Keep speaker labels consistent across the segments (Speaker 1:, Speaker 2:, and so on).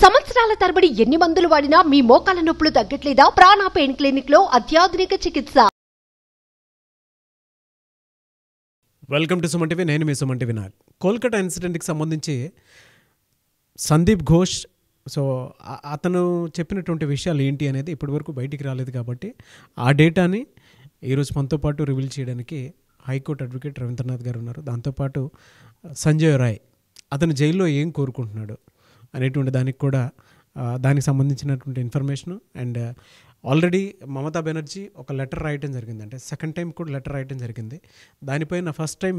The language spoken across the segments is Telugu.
Speaker 1: సంవత్సరాల తరబడి ఎన్ని మందులు వాడినా మీ మోకాల నొప్పులు తగ్గట్లేదా? ప్రాణ పెయిన్ క్లినిక్ లో అత్యాధునిక చికిత్స.
Speaker 2: Welcome to Suman TV. నేను మీ సుమన్ టీవీ నాగ్. కోల్కతా ఇన్సిడెంట్కి సంబంధించి సందీప్ ఘోష్ అతను చెప్పినటువంటి విషయాలు ఏంటి అనేది ఇప్పటివరకు బయటికి రాలేదు కాబట్టి ఆ డేటాని ఈరోజు మనతో పాటు రివీల్ చేయడానికి హైకోర్టు అడ్వకేట్ రవీంద్రనాథ్ గారు ఉన్నారు. దాంతోపాటు సంజయ్ రాయ్ అతను జైల్లో ఏం కోరుకుంటున్నాడు అనేటువంటి దానికి కూడా దానికి సంబంధించినటువంటి information and already Mamata Banerjee ఒక లెటర్ రాయటం జరిగింది, అంటే సెకండ్ టైం కూడా లెటర్ రాయటం జరిగింది. దానిపైన ఫస్ట్ టైం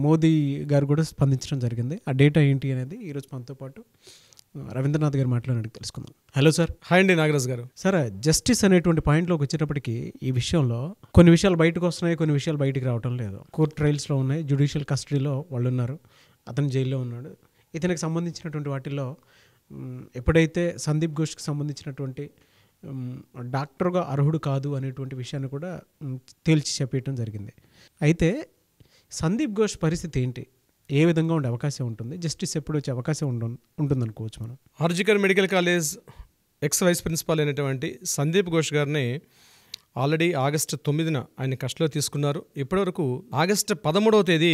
Speaker 2: మోదీ గారు కూడా స్పందించడం జరిగింది. ఆ డేటా ఏంటి అనేది ఈరోజు మనతో పాటు రవీంద్రనాథ్ గారు మాట్లాడడానికి తెలుసుకుందాం. Hello sir.
Speaker 3: హాయ్ అండి నాగరాజ్ గారు.
Speaker 2: సార్, జస్టిస్ అనేటువంటి పాయింట్లోకి వచ్చేటప్పటికి ఈ విషయంలో కొన్ని విషయాలు బయటకు వస్తున్నాయి, కొన్ని విషయాలు బయటికి రావటం లేదు. కోర్ట్ ట్రయల్స్లో ఉన్నాయి, జ్యుడిషియల్ కస్టడీలో వాళ్ళు ఉన్నారు, అతను జైల్లో ఉన్నాడు. ఇతనికి సంబంధించినటువంటి వాటిల్లో ఎప్పుడైతే సందీప్ ఘోష్కి సంబంధించినటువంటి డాక్టర్గా అర్హుడు కాదు అనేటువంటి విషయాన్ని కూడా తేల్చి చెప్పేయటం జరిగింది. అయితే సందీప్ ఘోష్ పరిస్థితి ఏంటి, ఏ విధంగా ఉండే అవకాశం ఉంటుంది, జస్టిస్ ఎప్పుడు వచ్చే అవకాశం ఉంటుందనుకోవచ్చు మనం?
Speaker 3: RG Kar medical college ex vice principal అయినటువంటి సందీప్ ఘోష్ గారిని ఆల్రెడీ ఆగస్టు 9న ఆయన కస్టడీలో తీసుకున్నారు. ఇప్పటివరకు ఆగస్టు 13వ తేదీ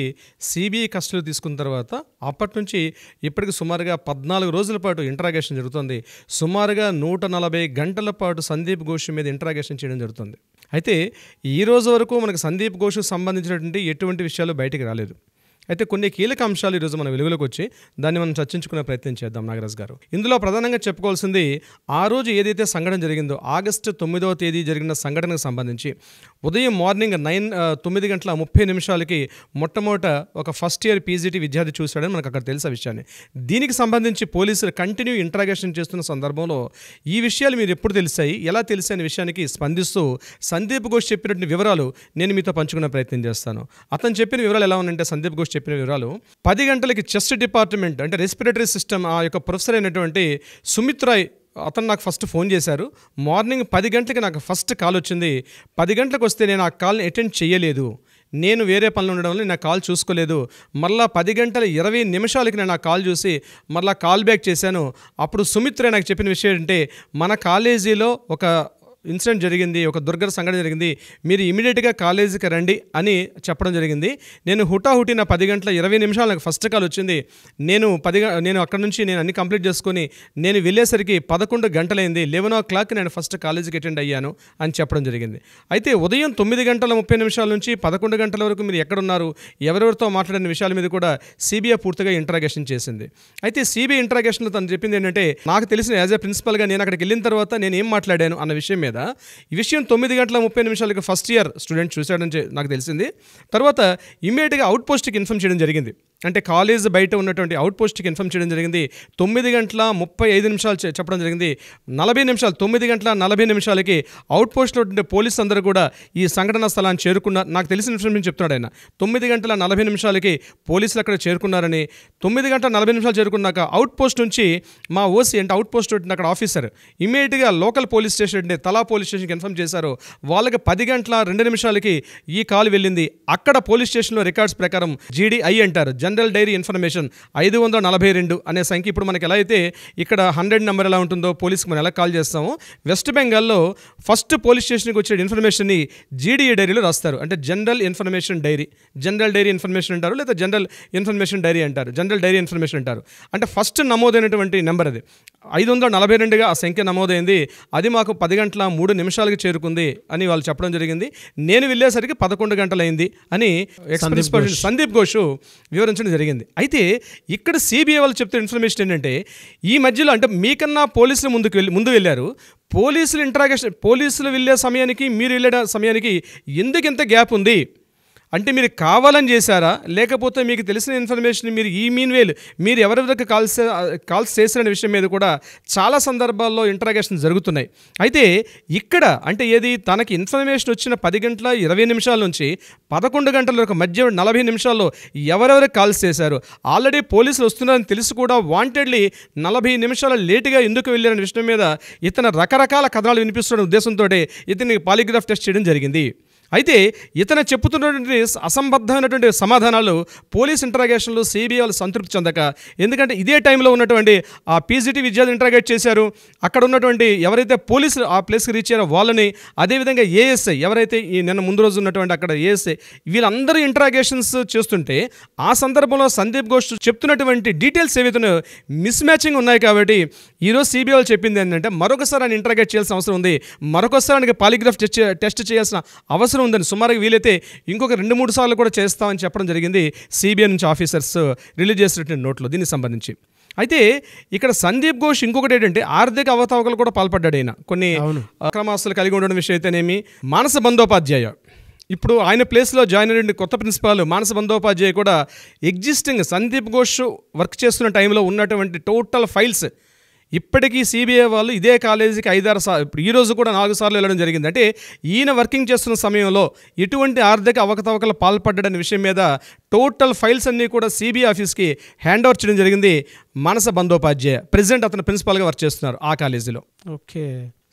Speaker 3: సిబిఐ కస్టడీలో తీసుకున్న తర్వాత అప్పటి నుంచి ఇప్పటికి సుమారుగా 14 రోజుల పాటు ఇంటరాగేషన్ జరుగుతుంది. సుమారుగా 140 గంటల పాటు సందీప్ ఘోష్ మీద ఇంటరాగేషన్ చేయడం జరుగుతుంది. అయితే ఈ రోజు వరకు మనకు సందీప్ ఘోష్కు సంబంధించినటువంటి ఎటువంటి విషయాలు బయటికి రాలేదు. అయితే కొన్ని కీలక అంశాలు ఈరోజు మన వెలుగులోకి వచ్చి దాన్ని మనం చర్చించుకునే ప్రయత్నం చేద్దాం నాగరాజ్ గారు. ఇందులో ప్రధానంగా చెప్పుకోవాల్సింది ఆ రోజు ఏదైతే సంఘటన జరిగిందో ఆగస్టు 9వ తేదీ జరిగిన సంఘటనకు సంబంధించి ఉదయం మార్నింగ్ 9:30 మొట్టమొదట ఒక ఫస్ట్ ఇయర్ పీజీటీ విద్యార్థి చూశాడని మనకు అక్కడ తెలిసిన విషయాన్ని. దీనికి సంబంధించి పోలీసులు కంటిన్యూ ఇంటరాగేషన్ చేస్తున్న సందర్భంలో ఈ విషయాలు మీరు ఎప్పుడు తెలిసాయి, ఎలా తెలిసాయి అనే విషయానికి స్పందిస్తూ సందీప్ ఘోష్ చెప్పినటువంటి వివరాలు నేను మీతో పంచుకునే ప్రయత్నం చేస్తాను. అతను చెప్పిన వివరాలు ఎలా ఉన్నాయంటే, సందీప్ ఘోష్ చెప్పిన వివరాలు 10 గంటలకి చెస్ట్ డిపార్ట్మెంట్ అంటే రెస్పిరేటరీ సిస్టమ్ ఆ యొక్క ప్రొఫెసర్ అయినటువంటి సుమిత్ రాయ్ అతను నాకు ఫస్ట్ ఫోన్ చేశారు. మార్నింగ్ 10 గంటలకి నాకు ఫస్ట్ కాల్ వచ్చింది. 10 గంటలకు వస్తే నేను ఆ కాల్ని అటెండ్ చేయలేదు, నేను వేరే పనులు ఉండడం వల్ల నేను ఆ కాల్ చూసుకోలేదు. మళ్ళీ 10:20 నేను ఆ కాల్ చూసి మళ్ళీ కాల్ బ్యాక్ చేశాను. అప్పుడు సుమిత్ రాయ్ నాకు చెప్పిన విషయం ఏంటంటే, మన కాలేజీలో ఒక ఇన్సిడెంట్ జరిగింది, ఒక దుర్ఘట సంఘటన జరిగింది, మీరు ఇమీడియట్గా కాలేజీకి రండి అని చెప్పడం జరిగింది. నేను హుటాహుటి నా 10:20 నాకు ఫస్ట్ కాల్ వచ్చింది. నేను అక్కడ నుంచి నేను అన్ని కంప్లీట్ చేసుకొని నేను వెళ్ళేసరికి 11 గంటలైంది. 11 o'clock నేను ఫస్ట్ కాలేజీకి అటెండ్ అయ్యాను అని చెప్పడం జరిగింది. అయితే ఉదయం 9:30 నుంచి 11 గంటల వరకు మీరు ఎక్కడున్నారు, ఎవరెవరితో మాట్లాడిన విషయాల మీద కూడా సిబిఐ పూర్తిగా ఇంటరాగేషన్ చేసింది. అయితే సిబిఐ ఇంటరాగేషన్లో తను చెప్పింది ఏంటంటే, నాకు తెలిసిన యాజ్ ఏ ప్రిన్సిపల్గా నేను అక్కడికి వెళ్ళిన తర్వాత నేను ఏం మాట్లాడాను అన్న విషయం మీద ఈ విషయం 9:30 ఫస్ట్ ఇయర్ స్టూడెంట్ చూశాడని నాకు తెలిసింది. తర్వాత ఇమ్మీడియట్గా అవుట్ పోస్ట్కి ఇన్ఫార్మ్ చేయడం జరిగింది. అంటే కాలేజ్ బయట ఉన్నటువంటి అవుట్ పోస్ట్కి ఇన్ఫార్మ్ చేయడం జరిగింది. 9:35 చెప్పడం జరిగింది. 9:40 అవుట్ పోస్ట్లో ఉండే పోలీసు అందరూ కూడా ఈ సంఘటన స్థలాన్ని చేరుకున్నారు. నాకు తెలిసిన ఇన్ఫర్మేషన్ చెప్తున్నాడు ఆయన. 9:40 పోలీసులు అక్కడ చేరుకున్నారని. 9:40 చేరుకున్నాక అవుట్ పోస్ట్ నుంచి మా ఓసీ అంటే అవుట్ పోస్ట్ అక్కడ ఆఫీసర్ ఇమీడియట్గా లోకల్ పోలీస్ స్టేషన్ అంటే తలా పోలీస్ స్టేషన్కి ఇన్ఫార్మ్ చేశారు. వాళ్ళకి 10:02 ఈ కాల్ వెళ్ళింది. అక్కడ పోలీస్ స్టేషన్లో రికార్డ్స్ ప్రకారం GDI అంటారు, జనరల్ డైరీ ఇన్ఫర్మేషన్ 542 అనే సంఖ్య. ఇప్పుడు మనకి ఎలా అయితే ఇక్కడ 100 నెంబర్ ఎలా ఉంటుందో పోలీస్కి మనం ఎలా కాల్ చేస్తామో, వెస్ట్ బెంగాల్లో ఫస్ట్ పోలీస్ స్టేషన్కి వచ్చే ఇన్ఫర్మేషన్ని GDI డైరీలో రాస్తారు. అంటే general information diary, general diary information అంటారు, లేదా జనరల్ ఇన్ఫర్మేషన్ డైరీ అంటారు, జనరల్ డైరీ ఇన్ఫర్మేషన్ అంటారు. అంటే ఫస్ట్ నమోదైనటువంటి నెంబర్ అది 542గా ఆ సంఖ్య నమోదైంది. అది మాకు 10:03 చేరుకుంది అని వాళ్ళు చెప్పడం జరిగింది. నేను వెళ్ళేసరికి 11 గంటలైంది అని సందీప్ ఘోష్ వివరించడం జరిగింది. అయితే ఇక్కడ సిబిఐ వాళ్ళు చెప్తున్న ఇన్ఫర్మేషన్ ఏంటంటే, ఈ మధ్యలో అంటే మీకన్నా పోలీసులు ముందు వెళ్ళారు, పోలీసులు వెళ్ళే సమయానికి మీరు వెళ్ళే సమయానికి ఎందుకు ఇంత గ్యాప్ ఉంది అంటే, మీరు కావాలని చేశారా, లేకపోతే మీకు తెలిసిన ఇన్ఫర్మేషన్ మీరు ఈ మీన్వేల్ మీరు ఎవరెవరికి కాల్స్ చేసిన విషయం మీద కూడా చాలా సందర్భాల్లో ఇంటరాగేషన్ జరుగుతున్నాయి. అయితే ఇక్కడ అంటే ఏది తనకి ఇన్ఫర్మేషన్ వచ్చిన 10:20 నుంచి 11 గంటల వరకు మధ్య 40 నిమిషాల్లో ఎవరెవరికి కాల్స్ చేశారు, ఆల్రెడీ పోలీసులు వస్తున్నారని తెలిసి కూడా వాంటెడ్లీ 40 నిమిషాలు లేటుగా ఎందుకు వెళ్ళారనే విషయం మీద ఇతను రకరకాల కథనాలు వినిపిస్తున్న ఉద్దేశంతో ఇతనికి పాలిగ్రాఫ్ టెస్ట్ చేయడం జరిగింది. అయితే ఇతను చెప్పుతున్నటువంటి అసంబద్ధమైనటువంటి సమాధానాలు పోలీస్ ఇంటరాగేషన్లు సిబిఐ వాళ్ళు సంతృప్తి చెందక, ఎందుకంటే ఇదే టైంలో ఉన్నటువంటి ఆ పీజీటీ విద్యార్థులు ఇంటరాగేట్ చేశారు. అక్కడ ఉన్నటువంటి ఎవరైతే పోలీసులు ఆ ప్లేస్కి రీచ్ అయ్యారో వాళ్ళని, అదేవిధంగా ఏఎస్ఐ ఎవరైతే ఈ నిన్న ముందు రోజు ఉన్నటువంటి అక్కడ ఏఎస్ఐ, వీళ్ళందరూ ఇంటరాగేషన్స్ చేస్తుంటే ఆ సందర్భంలో సందీప్ ఘోష్ చెప్తున్నటువంటి డీటెయిల్స్ ఏవైతే మిస్ మ్యాచింగ్ ఉన్నాయి. కాబట్టి ఈరోజు సిబిఐ వాళ్ళు చెప్పింది ఏంటంటే మరొకసారి ఆయన ఇంటరాగేట్ చేయాల్సిన అవసరం ఉంది, మరొకసారి ఆయనకి పాలిగ్రాఫ్ టెస్ట్ చేయాల్సిన అవసరం ఉందని, సుమారుగా వీలైతే ఇంకొక 2-3 సార్లు కూడా చేస్తామని చెప్పడం జరిగింది సిబిఐ నుంచి ఆఫీసర్స్ రిలీజ్ చేసినటువంటి నోట్లో దీనికి సంబంధించి. అయితే ఇక్కడ సందీప్ ఘోష్ ఇంకొకటి ఏంటంటే ఆర్థిక అవకతవకలు కూడా పాల్పడ్డాడు. ఆయన కొన్ని అక్రమాస్తులు కలిగి ఉండడం విషయం అయితేనేమి, మానస బందోపాధ్యాయ ఇప్పుడు ఆయన ప్లేస్లో జాయిన్ అయిన కొత్త ప్రిన్సిపాల్ మానస బందోపాధ్యాయ కూడా ఎగ్జిస్టింగ్ సందీప్ ఘోష్ వర్క్ చేస్తున్న టైంలో ఉన్నటువంటి టోటల్ ఫైల్స్ ఇప్పటికీ సిబిఐ వాళ్ళు ఇదే కాలేజీకి 5-6 సార్లు, ఇప్పుడు ఈరోజు కూడా 4 సార్లు వెళ్ళడం జరిగింది. అంటే ఈయన వర్కింగ్ చేస్తున్న సమయంలో ఎటువంటి ఆర్థిక అవకతవకలు పాల్పడ్డాడనే విషయం మీద టోటల్ ఫైల్స్ అన్నీ కూడా సిబిఐ ఆఫీస్కి హ్యాండ్ ఓవర్ చేయడం జరిగింది. మానస బందోపాధ్యాయ ప్రెసిడెంట్, అతను ప్రిన్సిపాల్గా వర్క్ చేస్తున్నారు ఆ కాలేజీలో.
Speaker 2: ఓకే.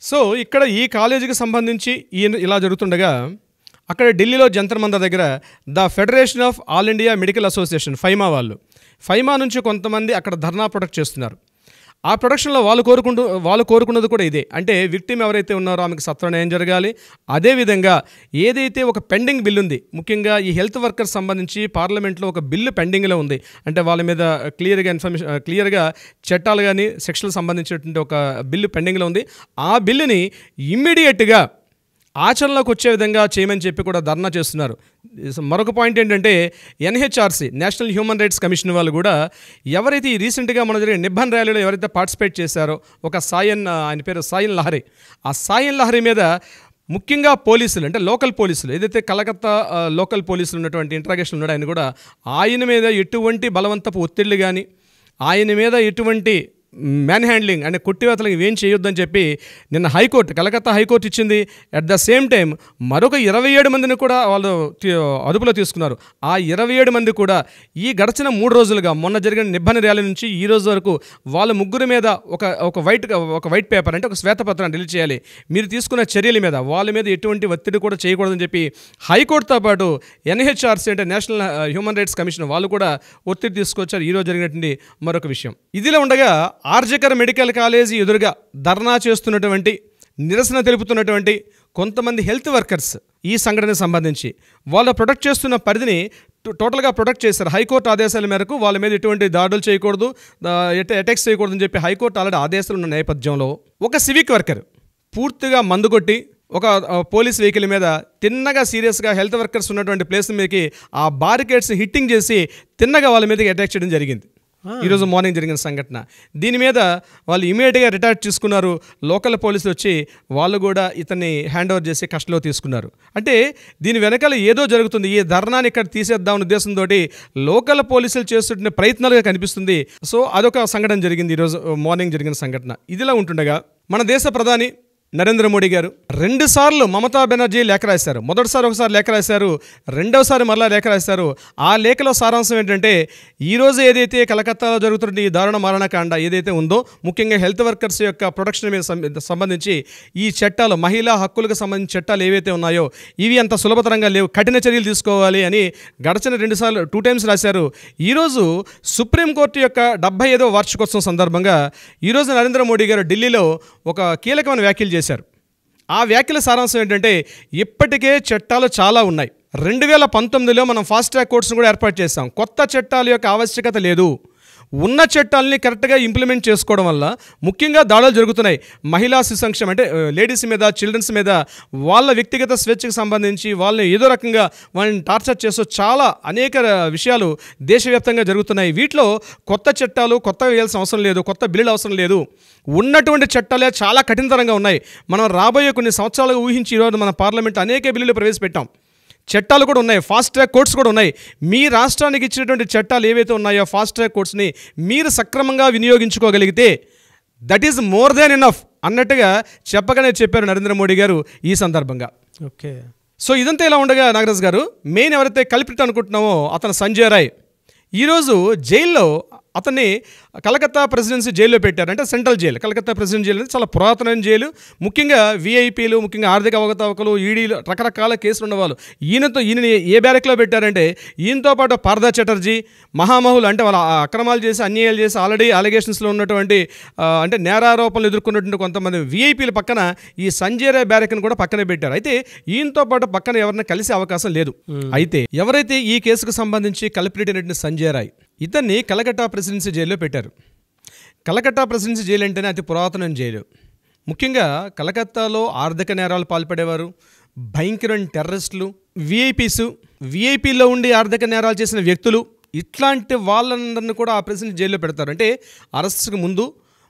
Speaker 3: సో ఇక్కడ ఈ కాలేజీకి సంబంధించి ఈయన ఇలా జరుగుతుండగా అక్కడ ఢిల్లీలో జంతర్ మంతర్ దగ్గర the federation of all India medical association Faima వాళ్ళు, ఫైమా నుంచి కొంతమంది అక్కడ ధర్నా ప్రొడక్ట్ చేస్తున్నారు. ఆ ప్రొడక్షన్లో వాళ్ళు కోరుకున్నది కూడా ఇదే, అంటే విక్టిమ్ ఎవరైతే ఉన్నారో ఆమెకు సత్వన్యాయం జరగాలి. అదేవిధంగా ఏదైతే ఒక పెండింగ్ బిల్ ఉంది, ముఖ్యంగా ఈ హెల్త్ వర్కర్స్ సంబంధించి పార్లమెంట్లో ఒక బిల్లు పెండింగ్లో ఉంది, అంటే వాళ్ళ మీద క్లియర్గా చట్టాలు కానీ సెక్షన్లకు సంబంధించినటువంటి ఒక బిల్లు పెండింగ్లో ఉంది. ఆ బిల్లుని ఇమ్మీడియట్గా ఆచరణలోకి వచ్చే విధంగా చేయమని చెప్పి కూడా ధర్నా చేస్తున్నారు. మరొక పాయింట్ ఏంటంటే NHRC national human rights commission వాళ్ళు కూడా ఎవరైతే ఈ రీసెంట్గా మన జరిగిన నిబ్బన్ ర్యాలీలో ఎవరైతే పార్టిసిపేట్ చేశారో ఒక ఆయన పేరు సాయన్ లహరి, ఆ సాయన్ లహరి మీద ముఖ్యంగా పోలీసులు, అంటే లోకల్ పోలీసులు, ఏదైతే కలకత్తా లోకల్ పోలీసులు ఉన్నటువంటి ఇంట్రాగేషన్ ఉన్నాడు, ఆయన కూడా ఆయన మీద ఎటువంటి బలవంతపు ఒత్తిళ్లు కానీ, ఆయన మీద ఎటువంటి మ్యాన్ హ్యాండ్లింగ్ అంటే కొట్టివేతలకు ఏం చేయొద్దని చెప్పి నిన్న కలకత్తా హైకోర్టు ఇచ్చింది. అట్ ద సేమ్ టైం మరొక 27 మందిని కూడా వాళ్ళు అదుపులో తీసుకున్నారు. ఆ 27 మంది కూడా ఈ గడిచిన 3 రోజులుగా మొన్న జరిగిన నిబ్బన ర్యాలీ నుంచి ఈ రోజు వరకు వాళ్ళ ముగ్గురు మీద ఒక వైట్ పేపర్, అంటే ఒక శ్వేతపత్రాన్ని రిలీజ్ చేయాలి, మీరు తీసుకున్న చర్యల మీద వాళ్ళ మీద ఎటువంటి ఒత్తిడి కూడా చేయకూడదని చెప్పి హైకోర్టుతో పాటు ఎన్హెచ్ఆర్సీ అంటే నేషనల్ హ్యూమన్ రైట్స్ కమిషన్ వాళ్ళు కూడా ఒత్తిడి తీసుకొచ్చారు. ఈరోజు జరిగినటువంటి మరొక విషయం ఇదిలో ఉండగా ఆర్జికర్ మెడికల్ కాలేజీ ఎదురుగా ధర్నా చేస్తున్నటువంటి, నిరసన తెలుపుతున్నటువంటి కొంతమంది హెల్త్ వర్కర్స్ ఈ సంఘటనకు సంబంధించి వాళ్ళు ప్రొటెక్ట్ చేస్తున్న పరిధిని టోటల్గా ప్రొటెక్ట్ చేశారు. హైకోర్టు ఆదేశాల మేరకు వాళ్ళ మీద ఎటువంటి దాడులు చేయకూడదు, అటాక్స్ చేయకూడదని చెప్పి హైకోర్టు ఆల్రెడీ ఆదేశాలు ఉన్న నేపథ్యంలో ఒక సివిక్ వర్కర్ పూర్తిగా మందు కొట్టి ఒక పోలీస్ వెహికల్ మీద తిన్నగా సీరియస్గా హెల్త్ వర్కర్స్ ఉన్నటువంటి ప్లేస్ మీదకి ఆ బారికేడ్స్ హిట్టింగ్ చేసి తిన్నగా వాళ్ళ మీదకి అటాక్ చేయడం జరిగింది. ఈరోజు మార్నింగ్ జరిగిన సంఘటన. దీని మీద వాళ్ళు ఇమీడియట్గా రిటార్ట్ తీసుకున్నారు. లోకల్ పోలీసులు వచ్చి వాళ్ళు కూడా ఇతన్ని హ్యాండ్ ఓవర్ చేసి కస్టడీలో తీసుకున్నారు. అంటే దీని వెనకాల ఏదో జరుగుతుంది, ఈ ధర్నాన్ని ఇక్కడ తీసేద్దామనే ఉద్దేశంతో లోకల్ పోలీసులు చేస్తున్న ప్రయత్నాలుగా కనిపిస్తుంది. సో అదొక సంఘటన జరిగింది ఈరోజు మార్నింగ్ జరిగిన సంఘటన. ఇదిలా ఉంటుండగా మన దేశ ప్రధాని నరేంద్ర మోడీ గారు 2 సార్లు మమతా బెనర్జీ లేఖ రాశారు. మొదటిసారి ఒకసారి లేఖ రాశారు, రెండవసారి మరలా లేఖ రాశారు. ఆ లేఖలో సారాంశం ఏంటంటే ఈరోజు ఏదైతే కలకత్తాలో జరుగుతున్న ఈ దారుణ మరణకాండ ఏదైతే ఉందో, ముఖ్యంగా హెల్త్ వర్కర్స్ యొక్క ప్రొటెక్షన్ మీద సంబంధించి ఈ చట్టాలు, మహిళా హక్కులకు సంబంధించిన చట్టాలు ఏవైతే ఉన్నాయో ఇవి అంత సులభతరంగా లేవు, కఠిన చర్యలు తీసుకోవాలి అని గడిచిన 2 టైమ్స్ రాశారు. ఈరోజు సుప్రీంకోర్టు యొక్క 75వ వార్షికోత్సవం సందర్భంగా ఈరోజు నరేంద్ర మోడీ గారు ఢిల్లీలో ఒక కీలకమైన వ్యాఖ్యలు చేశారు. ఆ వ్యాఖ్యల సారాంశం ఏంటంటే ఇప్పటికే చట్టాలు చాలా ఉన్నాయి. 2019లో మనం ఫాస్ట్ ట్రాక్ కోర్ట్స్ను కూడా ఏర్పాటు చేశాం. కొత్త చట్టాల యొక్క ఆవశ్యకత లేదు. ఉన్న చట్టాలని కరెక్ట్గా ఇంప్లిమెంట్ చేసుకోవడం వల్ల ముఖ్యంగా దాడులు జరుగుతున్నాయి. మహిళా శిశు సంక్షేమం అంటే లేడీస్ మీద, చిల్డ్రన్స్ మీద, వాళ్ళ వ్యక్తిగత స్వేచ్ఛకు సంబంధించి వాళ్ళని ఏదో రకంగా వాళ్ళని టార్చర్ చేస్తూ చాలా అనేక విషయాలు దేశవ్యాప్తంగా జరుగుతున్నాయి. వీటిలో కొత్త చట్టాలు కొత్తగా వేయాల్సిన అవసరం లేదు, కొత్త బిల్లులు అవసరం లేదు. ఉన్నటువంటి చట్టాలే చాలా కఠినతరంగా ఉన్నాయి. మనం రాబోయే కొన్ని సంవత్సరాలుగా ఊహించి ఈరోజు మన పార్లమెంట్ అనేక బిల్లులు ప్రవేశపెట్టాం. చట్టాలు కూడా ఉన్నాయి, ఫాస్ట్ ట్రాక్ కోర్ట్స్ కూడా ఉన్నాయి. మీ రాష్ట్రానికి ఇచ్చినటువంటి చట్టాలు ఏవైతే ఉన్నాయో ఫాస్ట్ ట్రాక్ కోర్ట్స్ని మీరు సక్రమంగా వినియోగించుకోగలిగితే that is more than enough అన్నట్టుగా చెప్పగానే చెప్పారు నరేంద్ర మోడీ గారు ఈ సందర్భంగా.
Speaker 2: ఓకే.
Speaker 3: సో ఇదంతా ఇలా ఉండగా నాగరాజ్ గారు, మెయిన్ ఎవరైతే కల్పిట్ అనుకుంటున్నామో అతను సంజయ్ రాయ్ ఈరోజు జైల్లో అతన్ని కలకత్తా ప్రెసిడెన్సీ జైల్లో పెట్టారు. అంటే central jail. Calcutta presidency jail అనేది చాలా పురాతనమైన జైలు. ముఖ్యంగా వీఐపీలు, ముఖ్యంగా ఆర్థిక అవకతవకలు, ఈడీలు, రకరకాల కేసులు ఉన్నవాళ్ళు. ఈయనని ఏ బ్యారెక్లో పెట్టారంటే ఈయనతో పాటు పార్థా చటర్జీ, మహామహులు అంటే వాళ్ళ అక్రమాలు చేసి అన్యాయాలు చేసి ఆల్రెడీ అలిగేషన్స్లో ఉన్నటువంటి అంటే నేరారోపణలు ఎదుర్కొన్నటువంటి కొంతమంది వీఐపీల పక్కన ఈ సంజయ్ రాయ్ బ్యారెక్ని కూడా పక్కనే పెట్టారు. అయితే ఈయనతో పాటు పక్కన ఎవరిని కలిసే అవకాశం లేదు. అయితే ఎవరైతే ఈ కేసుకు సంబంధించి కల్ప్రిట్ అయినటువంటి సంజయ్ రాయ్, ఇతన్ని కలకత్తా ప్రెసిడెన్సీ జైల్లో పెట్టారు. కలకత్తా ప్రెసిడెన్సీ జైలు అంటేనే అతి పురాతనమైన జైలు. ముఖ్యంగా కలకత్తాలో ఆర్థిక నేరాలు పాల్పడేవారు, భయంకరమైన టెర్రరిస్టులు, వీఐపీలో ఉండి ఆర్థిక నేరాలు చేసిన వ్యక్తులు, ఇట్లాంటి వాళ్ళందరినీ కూడా ఆ ప్రెసిడెన్సీ జైల్లో పెడతారు. అంటే అరెస్ట్కి ముందు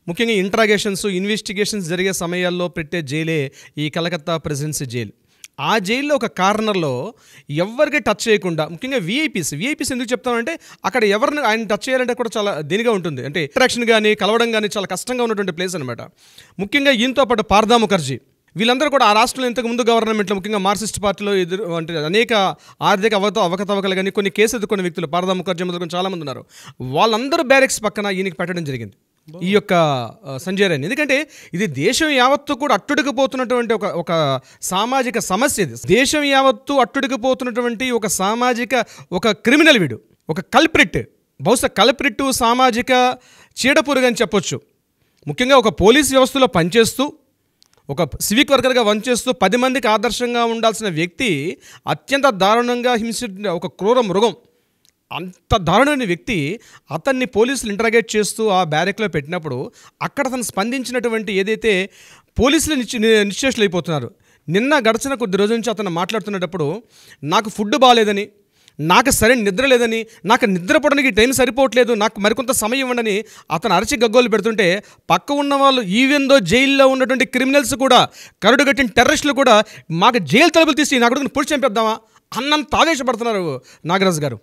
Speaker 3: ముఖ్యంగా ఇంట్రాగేషన్స్, ఇన్వెస్టిగేషన్స్ జరిగే సమయాల్లో పెట్టే జైలే ఈ కలకత్తా ప్రెసిడెన్సీ జైలు. ఆ జైల్లో ఒక కార్నర్లో ఎవరికి టచ్ చేయకుండా, ముఖ్యంగా వీఐపీస్ ఎందుకు చెప్తామంటే అక్కడ ఎవరిని ఆయన టచ్ చేయాలంటే కూడా చాలా దీనిగా ఉంటుంది. అంటే ఇంటరాక్షన్ కానీ కలవడం కానీ చాలా కష్టంగా ఉన్నటువంటి ప్లేస్ అనమాట. ముఖ్యంగా ఈయనతో పాటు పార్థా ముఖర్జీ, వీళ్ళందరూ కూడా ఆ రాష్ట్రంలో ఇంతకుముందు గవర్నమెంట్లో ముఖ్యంగా మార్క్సిస్ట్ పార్టీలో అంటే అనేక ఆర్థిక అవకతవకలు కానీ కొన్ని కేసు ఎదుర్కొన్న వ్యక్తులు, పార్థా ముఖర్జీ మొదలుకొని చాలామంది ఉన్నారు. వాళ్ళందరూ బ్యారెక్స్ పక్కన ఈయనకి పెట్టడం జరిగింది ఈ యొక్క సంజయ్ రాయ్ని. ఎందుకంటే ఇది దేశం యావత్తు కూడా అట్టుడికిపోతున్నటువంటి ఒక సామాజిక సమస్య. ఇది దేశం యావత్తు అట్టుడికిపోతున్నటువంటి ఒక సామాజిక ఒక క్రిమినల్ వీడు, ఒక కల్ప్రిట్, బహుశా కల్ప్రిట్ సామాజిక చీడపురుగు అని చెప్పొచ్చు. ముఖ్యంగా ఒక పోలీస్ వ్యవస్థలో పనిచేస్తూ ఒక సివిక్ వర్కర్గా పనిచేస్తూ 10 మందికి ఆదర్శంగా ఉండాల్సిన వ్యక్తి అత్యంత దారుణంగా హింసించిన ఒక క్రూర మృగం. అంత దారుణమైన వ్యక్తి అతన్ని పోలీసులు ఇంటరాగేట్ చేస్తూ ఆ బ్యారెక్లో పెట్టినప్పుడు అక్కడ అతను స్పందించినటువంటి ఏదైతే పోలీసులు నిశ్చేష్లు అయిపోతున్నారు. నిన్న గడిచిన కొద్ది రోజుల నుంచి అతను మాట్లాడుతున్నప్పుడు నాకు ఫుడ్ బాగాలేదని, నాకు సరైన నిద్ర లేదని, నాకు నిద్రపోవడానికి టైం సరిపోవట్లేదు, నాకు మరికొంత సమయం ఇవ్వండి అతను అరచి గగ్గోలు పెడుతుంటే పక్క ఉన్న వాళ్ళు ఈవెన్ దో జైల్లో ఉన్నటువంటి క్రిమినల్స్ కూడా, కరుడు కట్టిన టెర్రరిస్టులు కూడా మాకు జైలు తలుపులు తీసి నా కొడుకుని పొడి చంపేద్దామా అన్నంత ఆవేశపడుతున్నారు నాగరాజు గారు.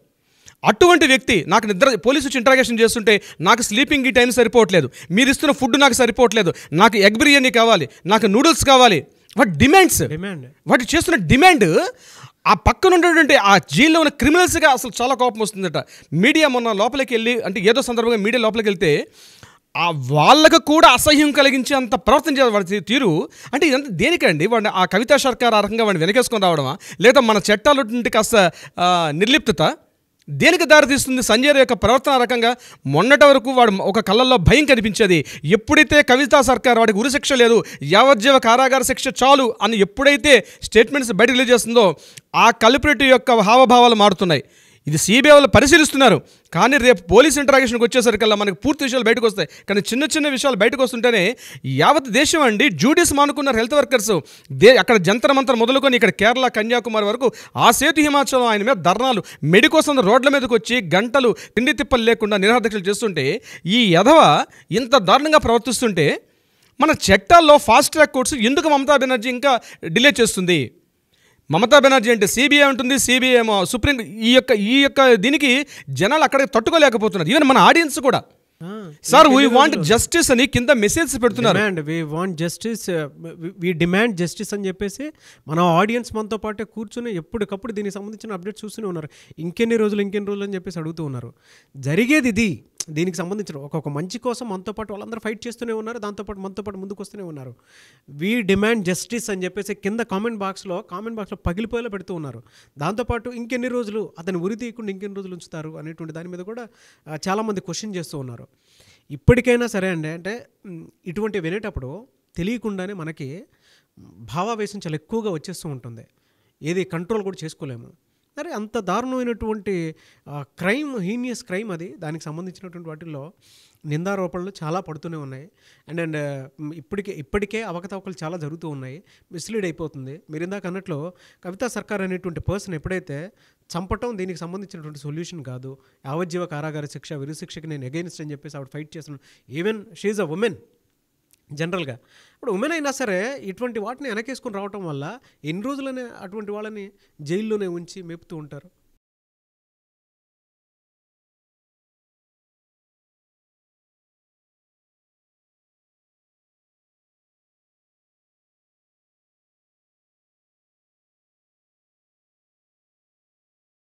Speaker 3: అటువంటి వ్యక్తి నాకు పోలీసు వచ్చి ఇంటరాగేషన్ చేస్తుంటే నాకు స్లీపింగ్ ఈ టైం సరిపోవట్లేదు, మీరు ఇస్తున్న ఫుడ్ నాకు సరిపోవట్లేదు, నాకు ఎగ్ బిర్యానీ కావాలి, నాకు నూడిల్స్ కావాలి, వాటి డిమాండ్స్, వాటి చేస్తున్న డిమాండ్ ఆ పక్కన ఉన్నటువంటి ఆ జైల్లో ఉన్న క్రిమినల్స్గా అసలు చాలా కోపం వస్తుందట. మీడియా మొన్న లోపలికి వెళ్ళి అంటే ఏదో సందర్భంగా మీడియా లోపలికి వెళ్తే ఆ వాళ్ళకు కూడా అసహ్యం కలిగించే అంత ప్రవర్తన చేయాలి వాడి తీరు. అంటే ఇదంతా దేనికండి? వాడిని ఆ కవితా సర్కార్ ఆ రకంగా వాడిని వెనకేసుకొని రావడమా, లేదా మన చట్టాల కాస్త నిర్లిప్తత దేనికి దారితీస్తుంది? సంజయ్ యొక్క ప్రవర్తన రకంగా మొన్నటి వరకు వాడు ఒక కళ్ళల్లో భయం కనిపించేది. ఎప్పుడైతే కవితా సర్కార్ వాడికి ఉరిశిక్ష లేదు, యావజ్జీవ కారాగార శిక్ష చాలు అని ఎప్పుడైతే స్టేట్మెంట్స్ బయట రిలీజ్ చేస్తుందో ఆ కల్ప్రిట్ యొక్క హావభావాలు మారుతున్నాయి. ఇది సిబిఐ వాళ్ళు పరిశీలిస్తున్నారు, కానీ రేపు పోలీస్ ఇంటరాగేషన్కి వచ్చేసరికల్లా మనకు పూర్తి విషయాలు బయటకు వస్తాయి. కానీ చిన్న చిన్న విషయాలు బయటకు వస్తుంటేనే యావత్ దేశం అండి డ్యూటీస్ మానుకున్నారు హెల్త్ వర్కర్స్. అక్కడ జంతర్ మంతర్ మొదలుకొని ఇక్కడ కేరళ కన్యాకుమారి వరకు ఆ సేతు హిమాచలం ఆయన మీద ధర్నాలు, మెడికోసం రోడ్ల మీదకి వచ్చి గంటలు తిండి తిప్పలు లేకుండా నిరాదీక్షలు చేస్తుంటే ఈ యధవ ఇంత దారుణంగా ప్రవర్తిస్తుంటే మన చట్టాల్లో ఫాస్ట్ ట్రాక్ కోర్ట్స్ ఎందుకు మమతా బెనర్జీ ఇంకా డిలే చేస్తుంది? మమతా బెనర్జీ అంటే సిబిఐ ఉంటుంది, సిబిఐ ఏమో సుప్రీం. ఈ యొక్క దీనికి జనాలు అక్కడ తట్టుకోలేకపోతున్నారు. ఈవెన్ మన ఆడియన్స్ కూడా సార్ వీ వాంట్ జస్టిస్ అని కింద మెసేజ్ పెడుతున్నారు.
Speaker 2: We want justice, we demand justice అని చెప్పేసి మన ఆడియన్స్ మనతో పాటే కూర్చొని ఎప్పటికప్పుడు దీనికి సంబంధించిన అప్డేట్స్ చూస్తూనే ఉన్నారు. ఇంకెన్ని రోజులు అని చెప్పేసి అడుగుతూ ఉన్నారు. జరిగేది ఇది. దీనికి సంబంధించిన ఒక్కొక్క మంచి కోసం మనతో పాటు వాళ్ళందరూ ఫైట్ చేస్తూనే ఉన్నారు, దాంతోపాటు మనతో పాటు ముందుకు వస్తూనే ఉన్నారు. వీ డిమాండ్ జస్టిస్ అని చెప్పేసి కింద కామెంట్ బాక్స్లో పగిలిపోయేలా పెడుతూ ఉన్నారు. దాంతోపాటు ఇంకెన్ని రోజులు అతను ఉరి తీయకుండా ఇంకెన్ని రోజులు ఉంచుతారు అనేటువంటి దాని మీద కూడా చాలామంది క్వశ్చన్ చేస్తూ ఉన్నారు. ఇప్పటికైనా సరే అండి, అంటే ఇటువంటి వినేటప్పుడు తెలియకుండానే మనకి భావావేశం చాలా ఎక్కువగా వచ్చేస్తూ ఉంటుంది. ఏది కంట్రోల్ కూడా చేసుకోలేము. అరే అంత దారుణమైనటువంటి క్రైమ్, హీనియస్ క్రైమ్ అది. దానికి సంబంధించినటువంటి వాటిల్లో నిందారోపణలు చాలా పడుతూనే ఉన్నాయి. అండ్ ఇప్పటికే అవకతవకలు చాలా జరుగుతూ ఉన్నాయి. మిస్లీడ్ అయిపోతుంది. మీరు ఇందాక అన్నట్లు కవితా సర్కార్ అనేటువంటి పర్సన్ ఎప్పుడైతే చంపటం దీనికి సంబంధించినటువంటి సొల్యూషన్ కాదు, యావజ్జీవ కారాగార శిక్ష, విరుశిక్షకి నేను అగైన్స్ట్ అని చెప్పేసి ఆవిడ ఫైట్ చేస్తున్నాను. ఈవెన్ షీఈ్ అ ఉమెన్ జనరల్గా. ఇప్పుడు ఉమెన్ అయినా సరే ఇటువంటి వాటిని వెనకేసుకొని రావటం వల్ల ఎన్ని రోజులనే అటువంటి వాళ్ళని జైల్లోనే ఉంచి మేపుతూ ఉంటారు.